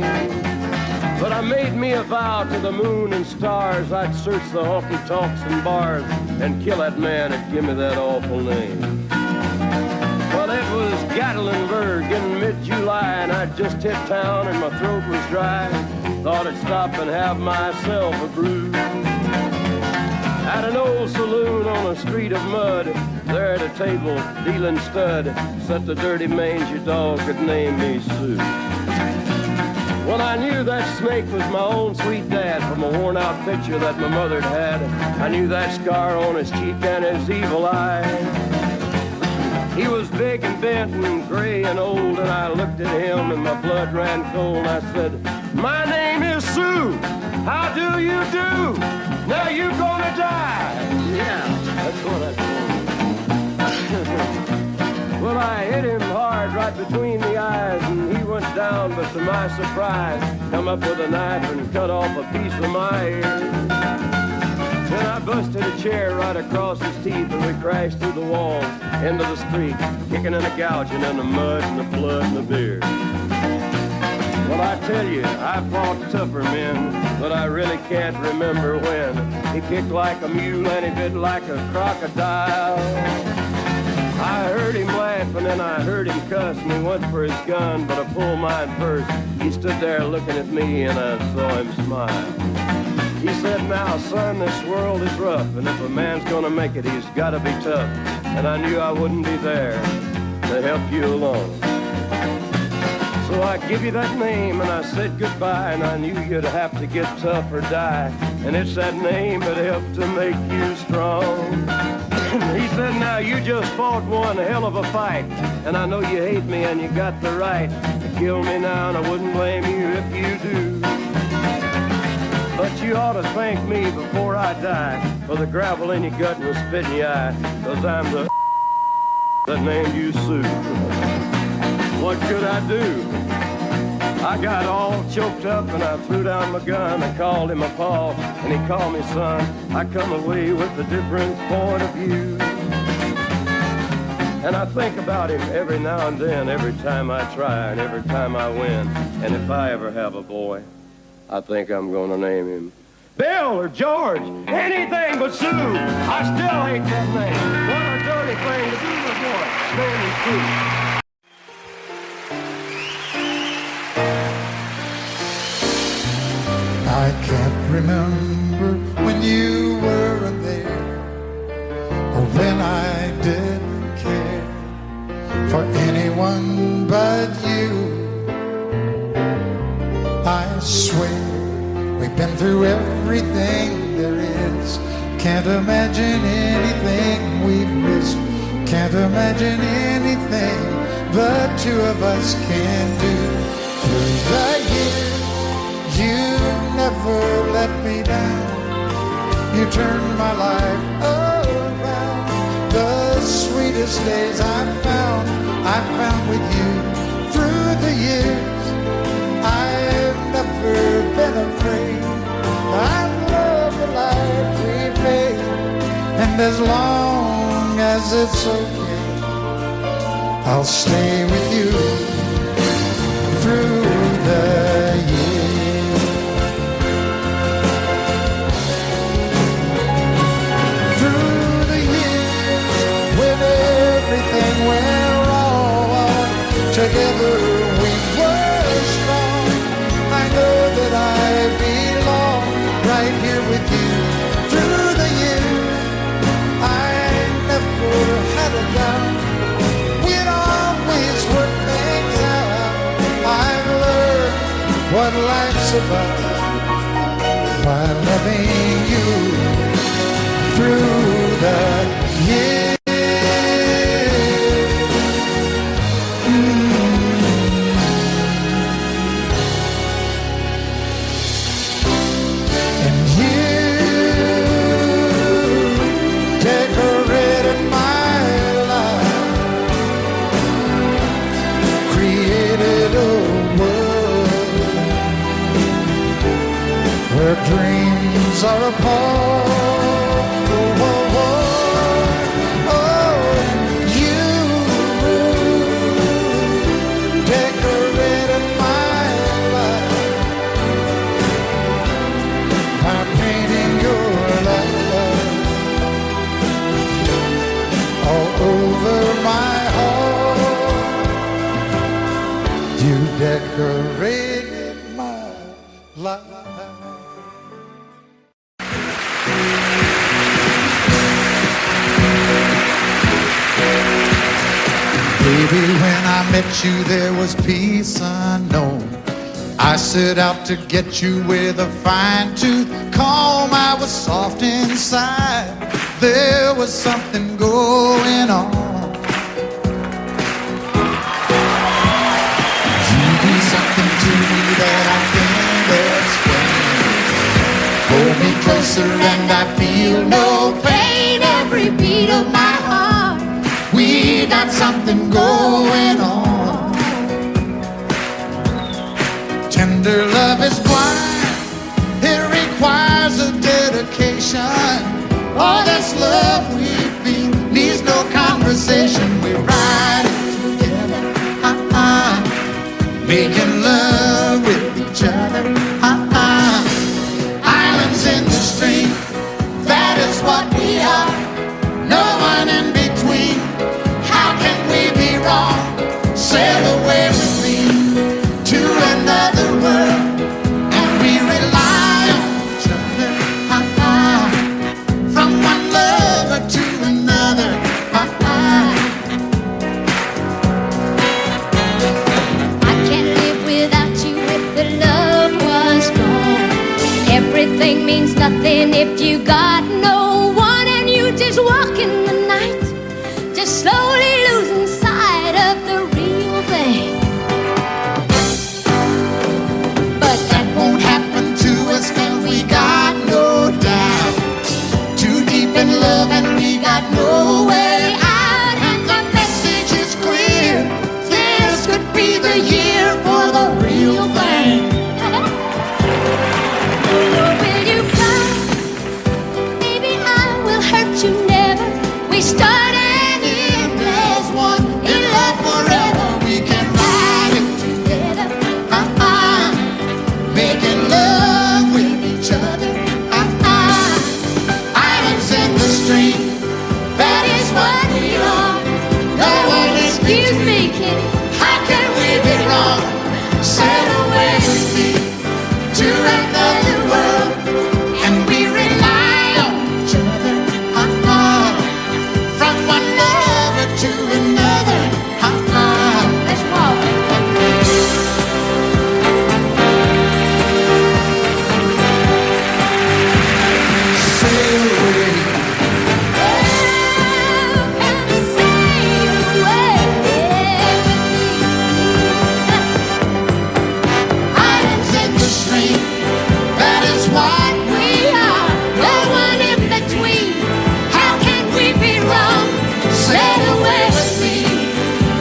But I made me a vow to the moon and stars, I'd search the honky-tonks and bars and kill that man that give me that awful name. Well, it was Gatlinburg in mid-July, and I'd just hit town and my throat was dry. Thought I'd stop and have myself a brew. At an old saloon on a street of mud, there at a table, dealing stud, sat the dirty mangy dog that named me Sue. Well, I knew that snake was my own sweet dad from a worn-out picture that my mother'd had. I knew that scar on his cheek and his evil eye. He was big and bent and gray and old, and I looked at him and my blood ran cold. I said, "My name is Sue. How do you do? Now you gonna die." Yeah, that's what I told him. Well, I hit him hard right between the eyes, and he went down, but to my surprise, come up with a knife and cut off a piece of my ear. Then I busted a chair right across his teeth, and we crashed through the wall into the street, kicking and a gouging in the mud and the blood and the beer. Well, I tell you, I fought tougher men, but I really can't remember when. He kicked like a mule and he bit like a crocodile. I heard him laugh and then I heard him cuss, and he went for his gun, but I pulled mine first. He stood there looking at me and I saw him smile. He said, "Now, son, this world is rough, and if a man's gonna make it, he's gotta be tough." And I knew I wouldn't be there to help you along. So I give you that name and I said goodbye, and I knew you'd have to get tough or die. And it's that name that helped to make you strong. He said, "Now you just fought one hell of a fight, and I know you hate me and you got the right to kill me now, and I wouldn't blame you if you do. But you ought to thank me before I die for the gravel in your gut and the spit in your eye, 'cause I'm the that named you Sue." What could I do? I I got all choked up and I threw down my gun. I called him a pa and he called me son. I come away with a different point of view. And I think about him every now and then, every time I try and every time I win. And if I ever have a boy, I think I'm gonna name him Bill or George, anything but Sue. I still hate that name. What a dirty thing to do to a boy. Name him Sue. I can't remember when you weren't there, or when I didn't care for anyone but you. I swear we've been through everything there is. Can't imagine anything we've missed. Can't imagine anything the two of us can do. Through the years, you never let me down. You turned my life around. The sweetest days I found with you. Through the years, I've never been afraid. I love the life we've made, and as long as it's okay, I'll stay with you through the years. Through the years, when everything went wrong, together we were strong. I know that I belong right here with you. Through the years, I never had a doubt. We'd always work things out. I've learned what life's about by loving you through the years. Dreams are apart. Oh, oh, oh, oh. You decorated my life by painting your love all over my heart. You decorated my life. Baby, when I met you, there was peace unknown. I set out to get you with a fine-tooth comb. I was soft inside. There was something going on. You do something to me that I can't explain. Hold me closer and I feel no pain. Every beat of my heart, we got something going on. Tender love is blind. It requires a dedication. All this love we feel needs no conversation. We ride it together, making love with each other, Islands in the stream, that is what we are. No one in between. How can we be wrong? Sail away with me to another world, and we rely on each other, from one lover to another. I can't live without you if the love was gone. Everything means nothing if you got no one, and you just walk in the night, just slowly losing sight of the real thing. But that won't happen to us, and we got no doubt. Too deep in love and we got no way out. And the message is clear. This could be the year for the real thing. get it. How can we be wrong? Sail away with me to another world, and we rely on each other. From one lover to another. Let's walk. Sail away. Islands in the stream, that is what we are. No one in between. How can we be wrong? Sail away with me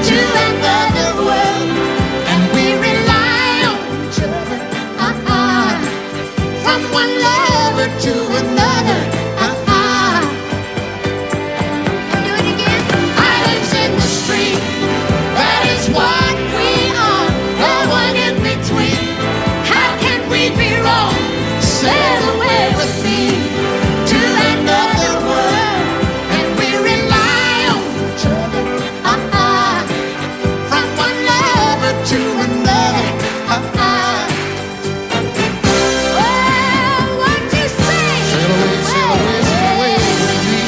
to another world, and we rely on each other. From one lover to another. Do it again. Islands in the stream, that is what we are. No one in between. How can we be wrong? Sail away with me to another world, and we rely on each other. From one lover to another. Well, what you say? Sail away, sail away, sail away with me.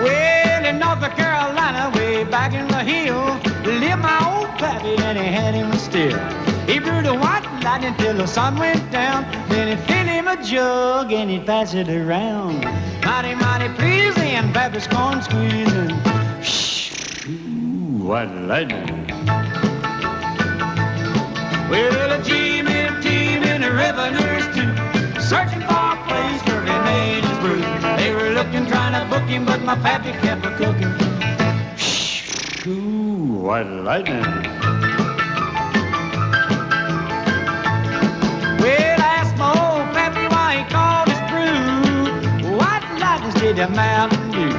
Well, in North Carolina, way back in the hills, lived my old pappy, and he had him still. He brewed a white lightning till the sun went down. Then he'd fill him a jug and he'd pass it around. Mighty, mighty pleasing, pappy's corn squeezing. Ooh, white lightning. Well, a team in the revenues too, searching for a place where he made his brew. They were looking, trying to book him, but my pappy kept a cooking. Ooh, white lightning. Well, I asked my old pappy why he called his brew white lightning instead of Mountain Dew.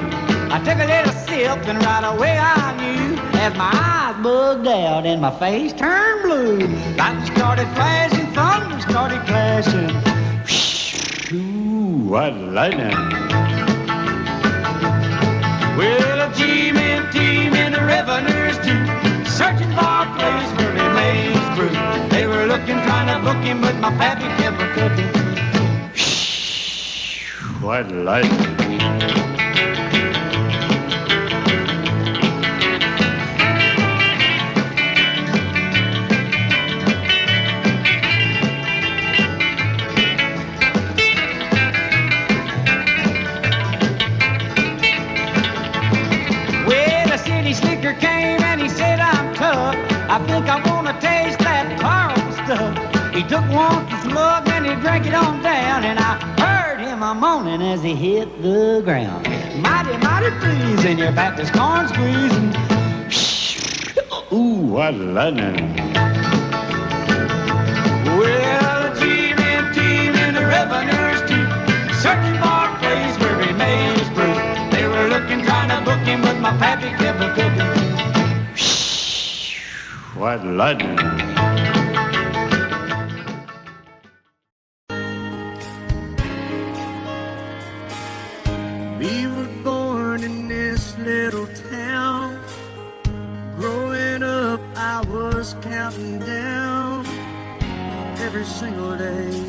I took a little sip and right away I knew, as my eyes bugged out and my face turned blue. Lightning started flashing, thunder started clashing. Ooh, white lightning. Well, a team in the revenues too, searching for a place where he made his brew. They were looking, trying to book him, but my pappy kept a cooking. White lightning. Slicker came and he said, I'm tough. I think I want to taste that powerful stuff. He took one slug and he drank it on down, and I heard him a moaning as he hit the ground. Mighty, mighty pleasing, your Baptist corn squeezing. Ooh, what lightning. Well, a team in the revenues too, searching for a place where he made his brew. They were looking, trying to book him, but my pappy kept a cooking. White lightning. We were born in this little town. Growing up, I was counting down every single day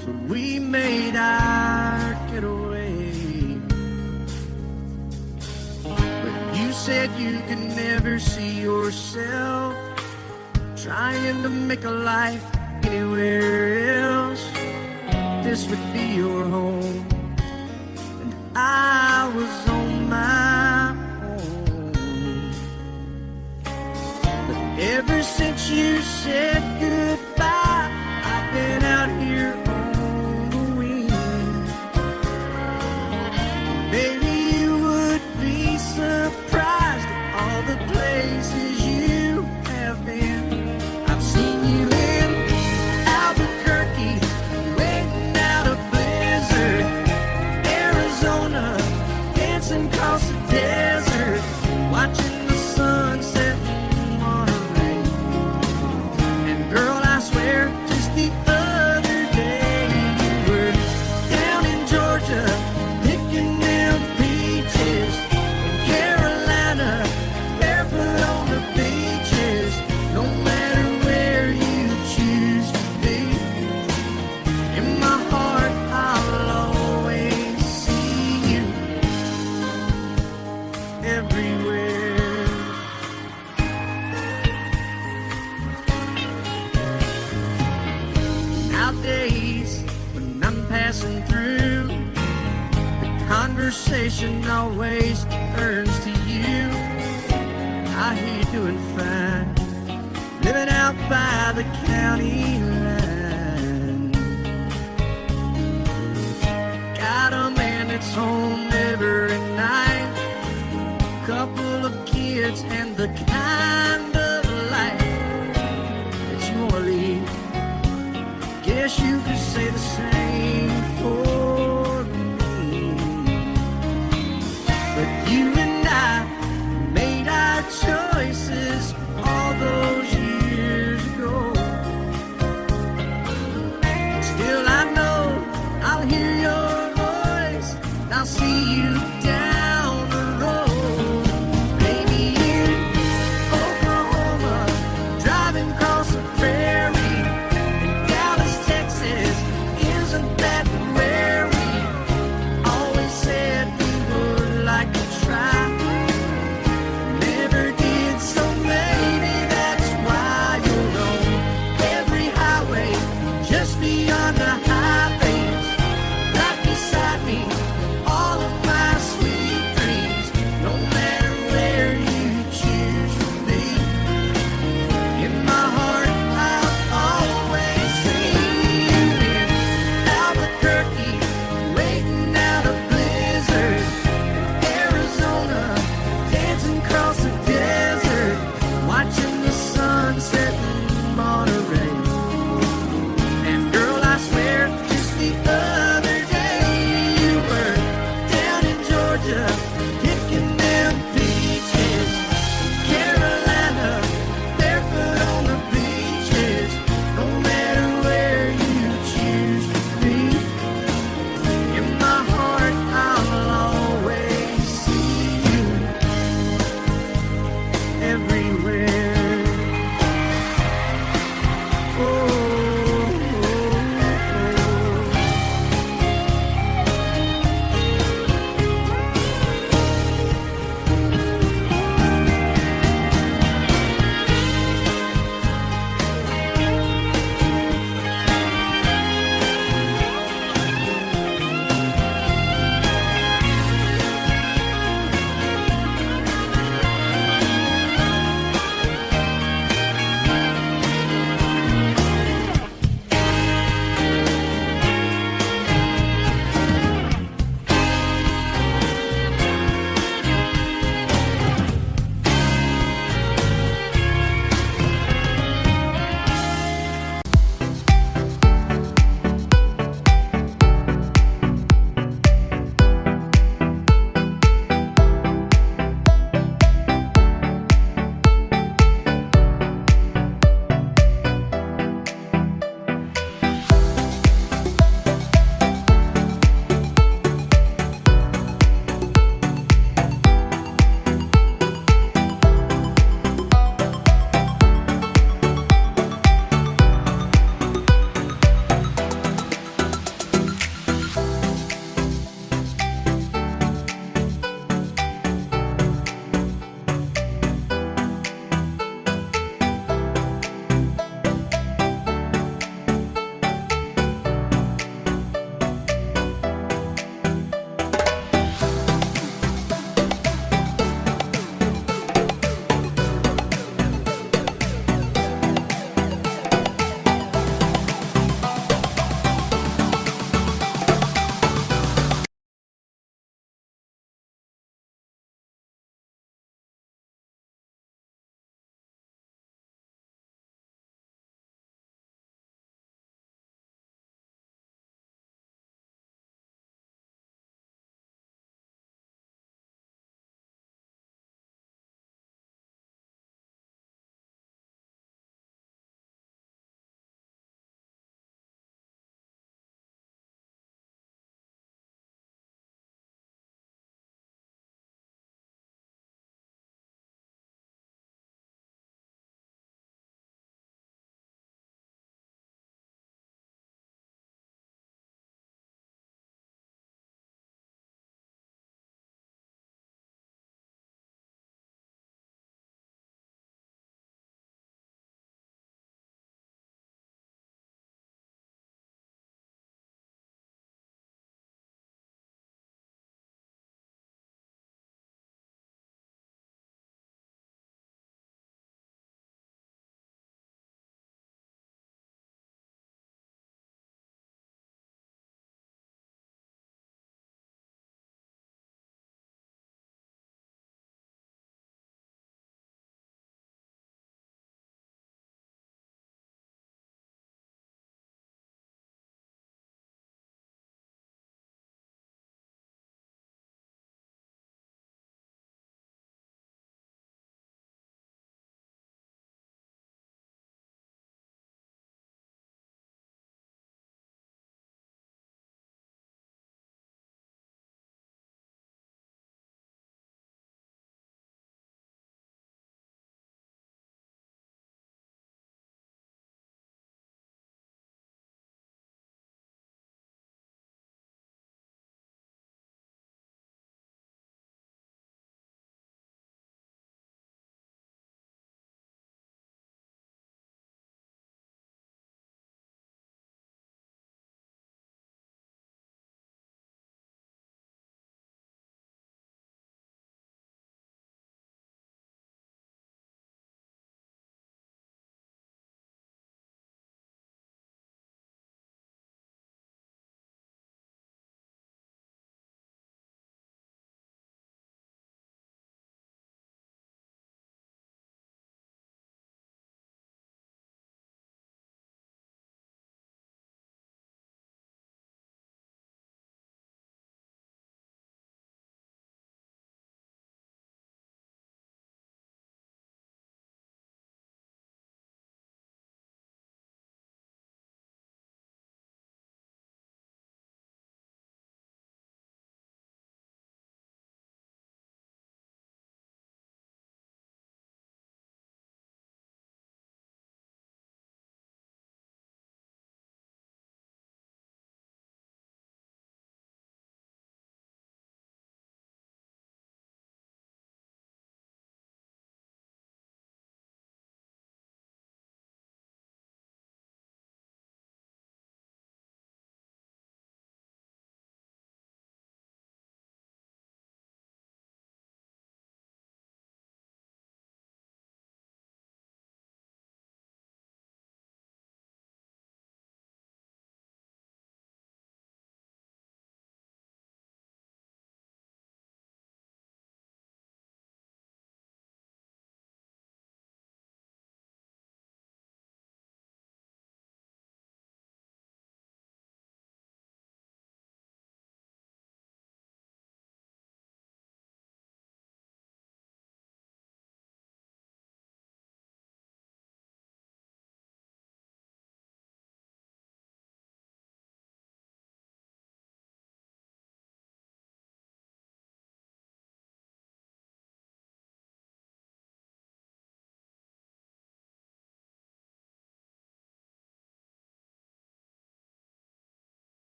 till we made our getaway. But you said you could never see yourself trying to make a life anywhere else. This would be your home, and I was on my own. But ever since you said goodbye, I've been out here on the wing. Maybe you would be surprised at all the places you have been. I've seen you in Albuquerque, waiting out a blizzard, Arizona, dancing across the desert, watching the sunset on a lake. And girl, I swear, just the other day you were down in Georgia, conversation always turns to you. I hear you doing fine, living out by the county line. Got a man that's home every night, couple of kids and the kind of life that you wanna lead. Guess you could